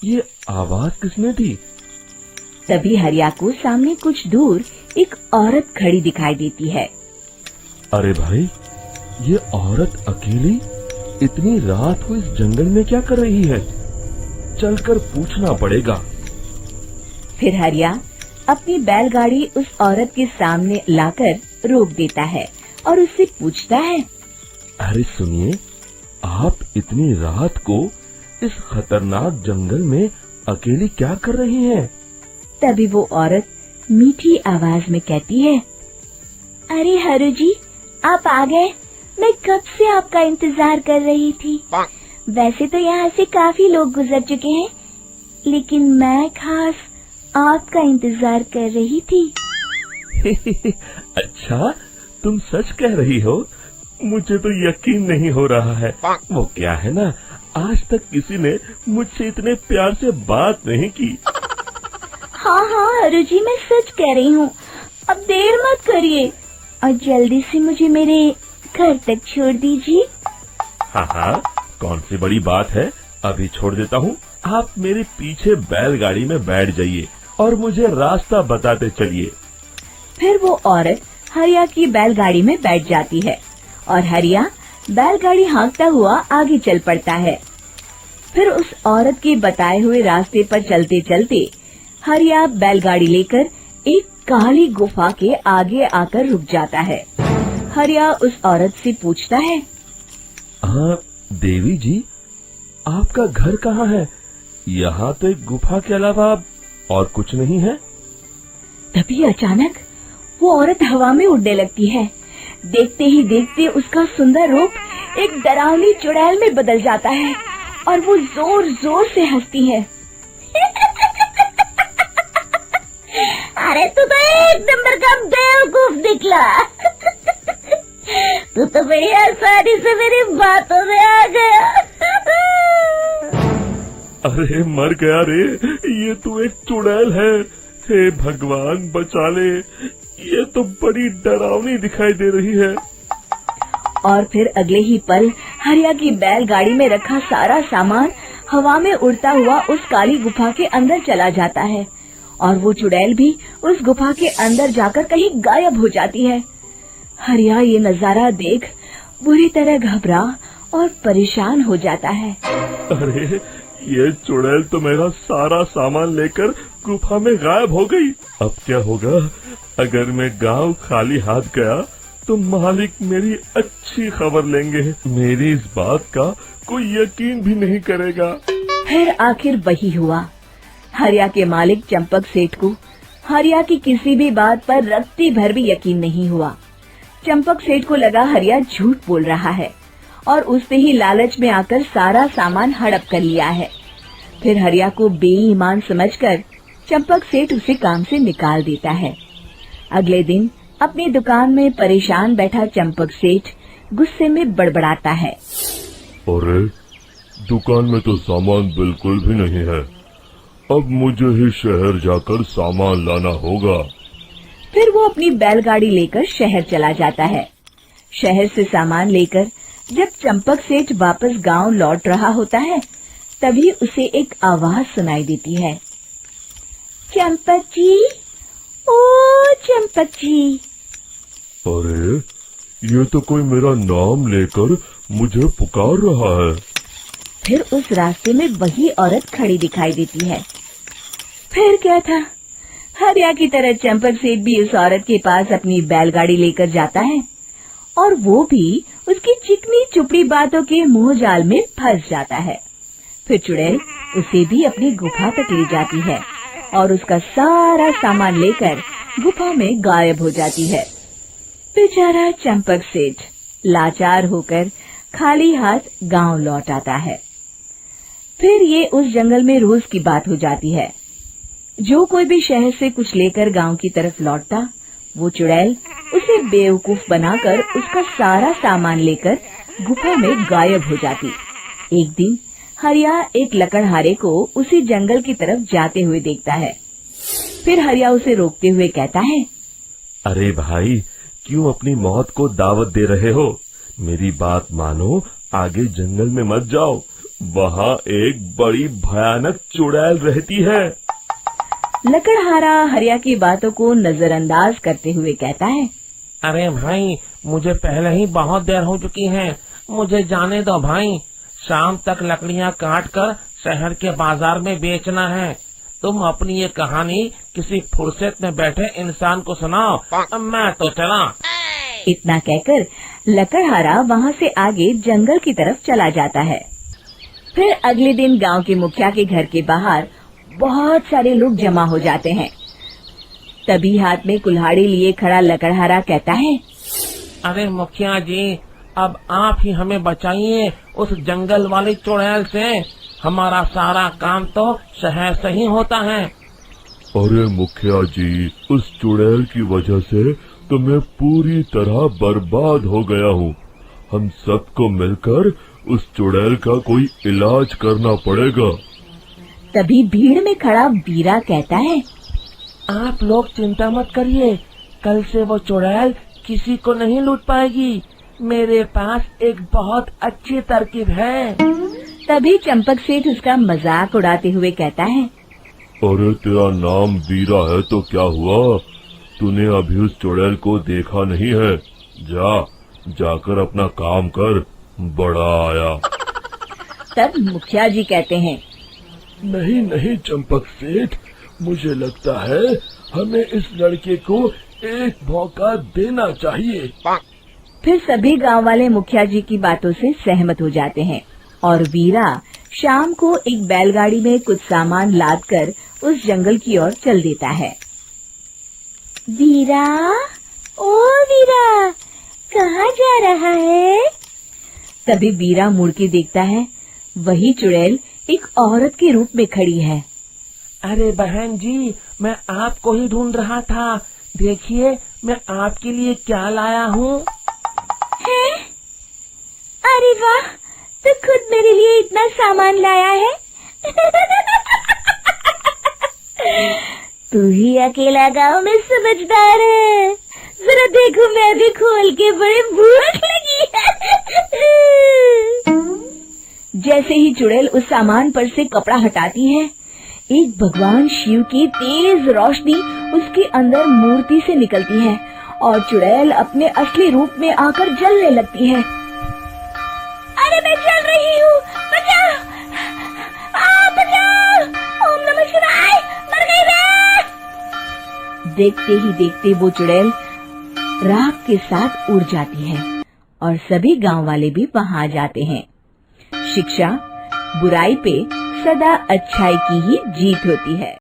ये आवाज किसने दी? तभी हरिया को सामने कुछ दूर एक औरत खड़ी दिखाई देती है। अरे भाई, ये औरत अकेली इतनी रात को इस जंगल में क्या कर रही है? चलकर पूछना पड़ेगा। फिर हरिया अपनी बैलगाड़ी उस औरत के सामने लाकर रोक देता है और उससे पूछता है, अरे सुनिए, आप इतनी रात को इस खतरनाक जंगल में अकेली क्या कर रही हैं? तभी वो औरत मीठी आवाज में कहती है, अरे हरु जी, आप आ गए। मैं कब से आपका इंतजार कर रही थी। वैसे तो यहाँ से काफी लोग गुजर चुके हैं, लेकिन मैं खास आपका इंतजार कर रही थी। अच्छा, तुम सच कह रही हो? मुझे तो यकीन नहीं हो रहा है। वो क्या है ना, आज तक किसी ने मुझसे इतने प्यार से बात नहीं की। हाँ हाँ हरु जी, मैं सच कह रही हूँ। अब देर मत करिए और जल्दी से मुझे मेरे घर तक छोड़ दीजिए। हाँ हाँ, कौन सी बड़ी बात है, अभी छोड़ देता हूँ। आप मेरे पीछे बैलगाड़ी में बैठ जाइए और मुझे रास्ता बताते चलिए। फिर वो औरत हरिया की बैलगाड़ी में बैठ जाती है और हरिया बैलगाड़ी हाँकता हुआ आगे चल पड़ता है। फिर उस औरत के बताए हुए रास्ते पर चलते चलते हरिया बैलगाड़ी लेकर एक काली गुफा के आगे आकर रुक जाता है। हरिया उस औरत से पूछता है, हाँ देवी जी, आपका घर कहाँ है? यहाँ तो एक गुफा के अलावा और कुछ नहीं है। तभी अचानक वो औरत हवा में उड़ने लगती है। देखते ही देखते उसका सुंदर रूप एक डरावनी चुड़ैल में बदल जाता है और वो जोर जोर से हंसती है। अरे तू तो एक नंबर का बेवकूफ निकला। तू तो बड़ी आसानी से मेरी बातों में आ गया। अरे मर गया रे, ये तो एक चुड़ैल है। हे भगवान बचा ले, ये तो बड़ी डरावनी दिखाई दे रही है। और फिर अगले ही पल हरिया की बैलगाड़ी में रखा सारा सामान हवा में उड़ता हुआ उस काली गुफा के अंदर चला जाता है और वो चुड़ैल भी उस गुफा के अंदर जाकर कहीं गायब हो जाती है। हरिया ये नजारा देख बुरी तरह घबरा और परेशान हो जाता है। अरे ये चुड़ैल तो मेरा सारा सामान लेकर गुफा में गायब हो गई। अब क्या होगा? अगर मैं गांव खाली हाथ गया तो मालिक मेरी अच्छी खबर लेंगे। मेरी इस बात का कोई यकीन भी नहीं करेगा। फिर आखिर वही हुआ। हरिया के मालिक चंपक सेठ को हरिया की किसी भी बात पर रत्ती भर भी यकीन नहीं हुआ। चंपक सेठ को लगा हरिया झूठ बोल रहा है और उसने ही लालच में आकर सारा सामान हड़प कर लिया है। फिर हरिया को बेईमान समझकर चंपक सेठ उसे काम से निकाल देता है। अगले दिन अपनी दुकान में परेशान बैठा चंपक सेठ गुस्से में बड़बड़ाता है, अरे दुकान में तो सामान बिल्कुल भी नहीं है। अब मुझे ही शहर जाकर सामान लाना होगा। फिर वो अपनी बैलगाड़ी लेकर शहर चला जाता है। शहर से सामान लेकर जब चंपक सेठ वापस गांव लौट रहा होता है, तभी उसे एक आवाज सुनाई देती है, चंपक जी, ओ चंपक जी। अरे ये तो कोई मेरा नाम लेकर मुझे पुकार रहा है। फिर उस रास्ते में वही औरत खड़ी दिखाई देती है। फिर क्या था, हरिया की तरह चंपक सेठ भी उस औरत के पास अपनी बैलगाड़ी लेकर जाता है और वो भी उसकी चिकनी चुपड़ी बातों के मुंह जाल में फंस जाता है। फिर चुड़ैल उसे भी अपनी गुफा तक ले जाती है और उसका सारा सामान लेकर गुफा में गायब हो जाती है। बेचारा चंपक सेठ लाचार होकर खाली हाथ गांव लौट आता है। फिर ये उस जंगल में रोज की बात हो जाती है। जो कोई भी शहर से कुछ लेकर गांव की तरफ लौटता, वो चुड़ैल उसे बेवकूफ बनाकर उसका सारा सामान लेकर गुफा में गायब हो जाती। एक दिन हरिया एक लकड़हारे को उसी जंगल की तरफ जाते हुए देखता है। फिर हरिया उसे रोकते हुए कहता है, अरे भाई, क्यों अपनी मौत को दावत दे रहे हो? मेरी बात मानो, आगे जंगल में मत जाओ, वहाँ एक बड़ी भयानक चुड़ैल रहती है। लकड़हारा हरिया की बातों को नजरअंदाज करते हुए कहता है, अरे भाई, मुझे पहले ही बहुत देर हो चुकी है, मुझे जाने दो भाई। शाम तक लकड़ियाँ काट कर शहर के बाजार में बेचना है। तुम अपनी ये कहानी किसी फुर्सत में बैठे इंसान को सुनाओ, मैं तो चला। इतना कहकर लकड़हारा वहाँ से आगे जंगल की तरफ चला जाता है। फिर अगले दिन गांव के मुखिया के घर के बाहर बहुत सारे लोग जमा हो जाते हैं। तभी हाथ में कुल्हाड़ी लिए खड़ा लकड़हारा कहता है, अरे मुखिया जी, अब आप ही हमें बचाइए उस जंगल वाली चुड़ैल से। हमारा सारा काम तो शहर से ही होता है। अरे मुखिया जी, उस चुड़ैल की वजह से तो मैं पूरी तरह बर्बाद हो गया हूँ। हम सबको मिलकर उस चुड़ैल का कोई इलाज करना पड़ेगा। तभी भीड़ में खड़ा वीरा कहता है, आप लोग चिंता मत करिए, कल से वो चुड़ैल किसी को नहीं लूट पाएगी। मेरे पास एक बहुत अच्छी तरकीब है। तभी चंपक सेठ उसका मजाक उड़ाते हुए कहता है, अरे तेरा नाम वीरा है तो क्या हुआ? तूने अभी उस चुड़ैल को देखा नहीं है? जाकर अपना काम कर, बड़ा आया। तब मुखिया जी कहते हैं, नहीं नहीं चंपक सेठ, मुझे लगता है हमें इस लड़के को एक मौका देना चाहिए। फिर सभी गांव वाले मुखिया जी की बातों से सहमत हो जाते हैं और वीरा शाम को एक बैलगाड़ी में कुछ सामान लादकर उस जंगल की ओर चल देता है। वीरा, ओ वीरा, कहाँ जा रहा है? तभी वीरा मुड़ के देखता है, वही चुड़ैल एक औरत के रूप में खड़ी है। अरे बहन जी, मैं आपको ही ढूंढ रहा था। देखिए, मैं आपके लिए क्या लाया हूँ। हैं? अरे वाह, तो खुद मेरे लिए इतना सामान लाया है। तू ही अकेला गांव में समझदार है। जरा देखो, मैं भी खोल के, बड़े भूख लगी है। जैसे ही चुड़ैल उस सामान पर से कपड़ा हटाती है, एक भगवान शिव की तेज रोशनी उसके अंदर मूर्ति से निकलती है और चुड़ैल अपने असली रूप में आकर जलने लगती है। अरे मैं जल रही हूँ, बचाओ! बचाओ! ओम नमः शिवाय, मर गई मैं! देखते ही देखते वो चुड़ैल राख के साथ उड़ जाती है और सभी गांव वाले भी वहां जाते हैं। शिक्षा बुराई पे सदा अच्छाई की ही जीत होती है।